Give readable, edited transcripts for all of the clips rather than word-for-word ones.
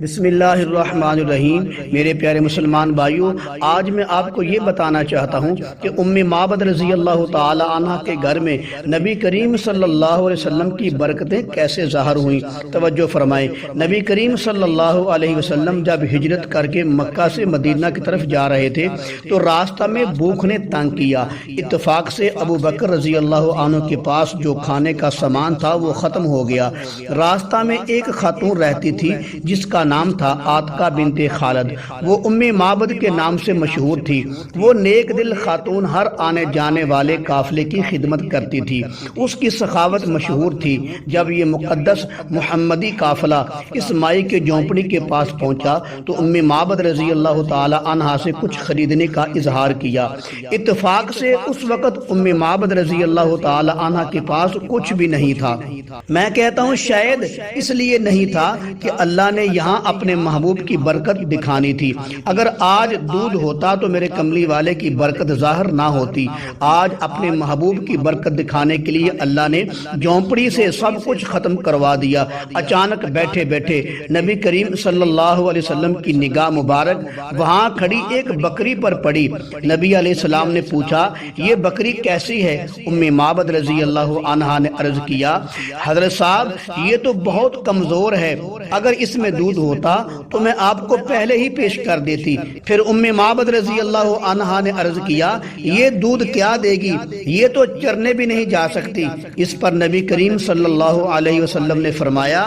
بسم اللہ الرحمن الرحیم۔ میرے پیارے مسلمان بھائیوں، آج میں آپ کو یہ بتانا چاہتا ہوں کہ ام معبد رضی اللہ تعالی عنہ کے گھر میں نبی کریم صلی اللہ علیہ وسلم کی برکتیں کیسے ظاہر ہوئیں۔ توجہ فرمائیں، نبی کریم صلی اللہ علیہ وسلم جب ہجرت کر کے مکہ سے مدینہ کی طرف جا رہے تھے تو راستہ میں بھوک نے تنگ کیا۔ اتفاق سے ابو بکر رضی اللہ عنہ کے پاس جو کھانے کا سامان تھا وہ ختم ہو گیا۔ راستہ میں ایک خاتون رہتی تھی جس کا نام تھا عاتقہ بنت خالد۔ وہ ام معبد کے نام سے مشہور تھی۔ وہ نیک دل خاتون ہر آنے جانے والے قافلے کی خدمت کرتی تھی۔ اس کی سخاوت مشہور تھی۔ جب یہ مقدس محمدی قافلہ اس مائی کے جھونپڑی کے پاس پہنچا تو ام معبد رضی اللہ تعالی عنہا سے کچھ خریدنے کا اظہار کیا۔ اتفاق سے اس وقت ام معبد رضی اللہ تعالی عنہا کے پاس کچھ بھی نہیں تھا۔ میں کہتا ہوں شاید اس لیے نہیں تھا کہ اللہ نے یہاں اپنے محبوب کی برکت دکھانی تھی۔ اگر آج دودھ ہوتا تو میرے کملی والے کی برکت ظاہر نہ ہوتی۔ آج اپنے محبوب کی برکت دکھانے کے لیے اللہ نے جھونپڑی سے سب کچھ ختم کروا دیا۔ اچانک بیٹھے بیٹھے نبی کریم صلی اللہ علیہ وسلم کی نگاہ مبارک وہاں کھڑی ایک بکری پر پڑی۔ نبی علیہ السلام نے پوچھا، یہ بکری کیسی ہے؟ ام معبد رضی اللہ عنہا نے عرض کیا، حضرت صاحب یہ تو بہت کمزور ہے، اگر اس میں دودھ ہوتا تو میں آپ کو پہلے ہی پیش کر دیتی۔ پھر ام معبد رضی اللہ عنہا نے عرض کیا، یہ دودھ کیا دے گی؟ یہ تو چرنے بھی نہیں جا سکتی۔ اس پر نبی کریم صلی اللہ علیہ وسلم نے فرمایا،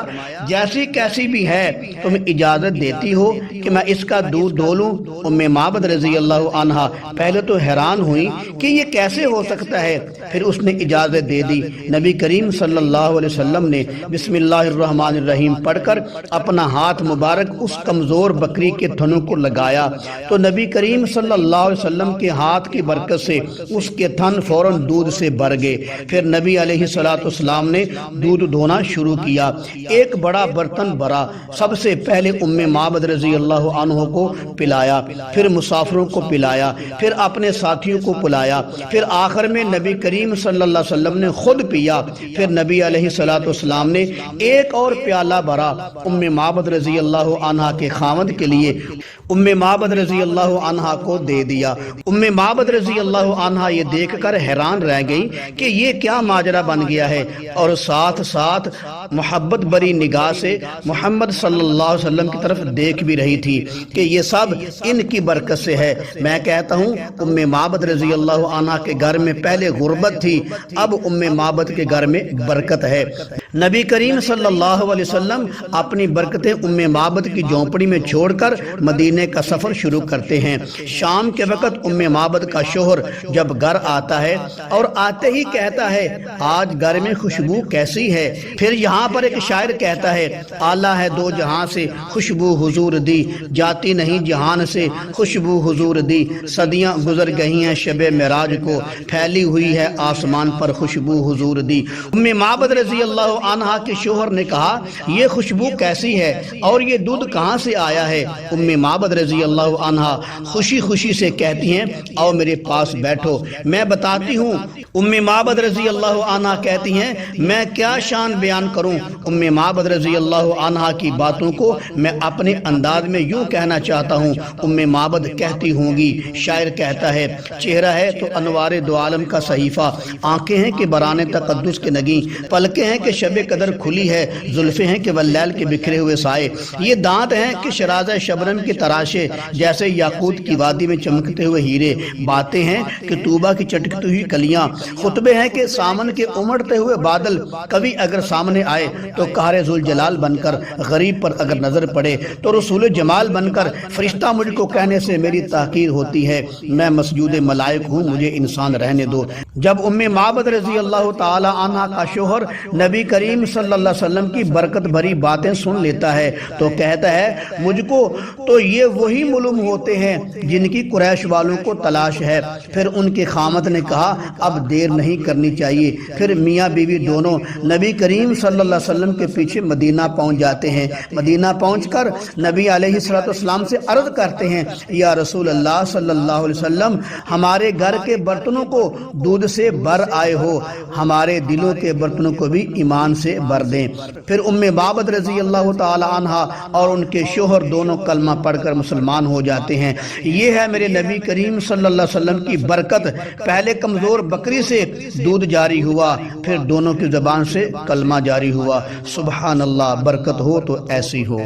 جیسی کیسی بھی ہے تم اجازت دیتی ہو کہ میں اس کا دودھ ڈولوں؟ ام معبد رضی اللہ عنہا پہلے تو حیران ہوئی کہ یہ کیسے ہو سکتا ہے، پھر اس نے اجازت دے دی۔ نبی کریم صلی اللہ علیہ وسلم نے بسم اللہ الرحمن الرحیم پڑھ کر اپنا ہاتھ مبارک اس کمزور بکری کے تھنوں کو لگایا تو نبی کریم صلی اللہ علیہ وسلم کے ہاتھ کی برکت سے اس کے تھن فوراً دودھ سے بھر گئے۔ پھر نبی علیہ السلام نے دودھ دھونا شروع کیا۔ ایک بڑا برتن بھرا، سب سے پہلے ام معبد رضی اللہ عنہ کو پلایا، پھر مسافروں کو پلایا، پھر اپنے ساتھیوں کو پلایا، پھر آخر میں نبی کریم صلی اللہ علیہ وسلم نے خود پیا۔ پھر نبی علیہ السلام نے ایک اور پیالہ بھرا، ام معبد رضی اللہ عنہا کے خاوند کے لیے ام معبد رضی اللہ عنہا کو دے دیا۔ ام معبد رضی اللہ عنہا یہ دیکھ کر حیران رہ گئی کہ یہ کیا ماجرا بن گیا ہے، اور ساتھ ساتھ محبت بری نگاہ سے محمد صلی اللہ علیہ وسلم کی طرف دیکھ بھی رہی تھی کہ یہ سب ان کی برکت سے ہے۔ میں کہتا ہوں ام معبد رضی اللہ عنہا کے گھر میں پہلے غربت تھی، اب ام معبد کے گھر میں برکت ہے۔ نبی کریم صلی اللہ علیہ وسلم اپنی برکتیں ام معبد کی جھونپڑی میں چھوڑ کر مدینے کا سفر شروع کرتے ہیں۔ شام کے وقت ام معبد کا شوہر جب گھر آتا ہے اور آتے ہی کہتا ہے، آج گھر میں خوشبو کیسی ہے؟ پھر یہاں پر ایک شاعر کہتا ہے، آلہ ہے دو جہاں سے خوشبو حضور دی، جاتی نہیں جہان سے خوشبو حضور دی، صدیاں گزر گئی ہیں شب معراج کو، پھیلی ہوئی ہے آسمان پر خوشبو حضور دی۔ ام معبد رضی اللہ عنہا کے شوہر نے کہا، یہ خوشبو کیسی ہے اور یہ دودھ کہاں سے آیا ہے؟ ام معبد رضی اللہ عنہا خوشی خوشی سے کہتی ہیں، آؤ میرے پاس بیٹھو، میں بتاتی ہوں۔ ام معبد رضی اللہ عنہا کہتی ہیں، میں کیا شان بیان کروں؟ ام معبد رضی اللہ عنہا کی باتوں کو میں اپنے انداز میں یوں کہنا چاہتا ہوں۔ ام معبد کہتی ہوں گی، شاعر کہتا ہے، چہرہ ہے تو انوار دو عالم کا صحیفہ، آنکھیں ہیں کہ برانے تقدس کے نگیں، پلکیں ہیں کہ شب قدر کھلی ہے، زلفیں ہیں کہ واللیل کے بکھرے ہوئے سائے، یہ دانت ہیں کہ شرازہ شبنم کی تراشے جیسے یاقوت کی وادی میں چمکتے ہوئے ہیرے، باتیں ہیں کہ طوبہ کی چٹکتی ہوئی کلیاں، خطبے ہیں کہ سامن کے امڑتے ہوئے بادل، کبھی اگر سامنے آئے تو قہر ذوالجلال بن کر، غریب پر اگر نظر پڑے تو رسول جمال بن کر، فرشتہ مجھ کو کہنے سے میری تحقیر ہوتی ہے، میں مسجود ملائک ہوں مجھے انسان رہنے دو۔ جب ام معبد رضی اللہ تعالی عنہ کا شوہر نبی کریم صلی اللہ علیہ وسلم کی برکت بھری باتیں سن لیتا ہے تو کہتا ہے، مجھ کو تو یہ وہی معلوم ہوتے ہیں جن کی قریش والوں کو تلاش ہے۔ پھر ان کے خامد نے کہا، اب دیر نہیں کرنی چاہیے۔ پھر میاں بیوی دونوں نبی کریم صلی اللہ علیہ وسلم کے پیچھے مدینہ پہنچ جاتے ہیں۔ مدینہ پہنچ کر نبی علیہ السلام سے عرض کرتے ہیں، یا رسول اللہ صلی اللہ علیہ وسلم، ہمارے گھر کے برتنوں کو دودھ سے بھر آئے ہو، ہمارے دلوں کے برتنوں کو بھی ایمان سے بھر دیں۔ پھر ام معبد رضی اللہ تعالی عنہا اور ان کے شوہر دونوں کلمہ پڑھ کر مسلمان ہو جاتے ہیں۔ یہ ہے میرے نبی کریم صلی اللہ علیہ وسلم کی برکت۔ پہلے کمزور بکری سے دودھ جاری ہوا، پھر دونوں کی زبان سے کلمہ جاری ہوا۔ سبحان اللہ، برکت ہو تو ایسی ہو۔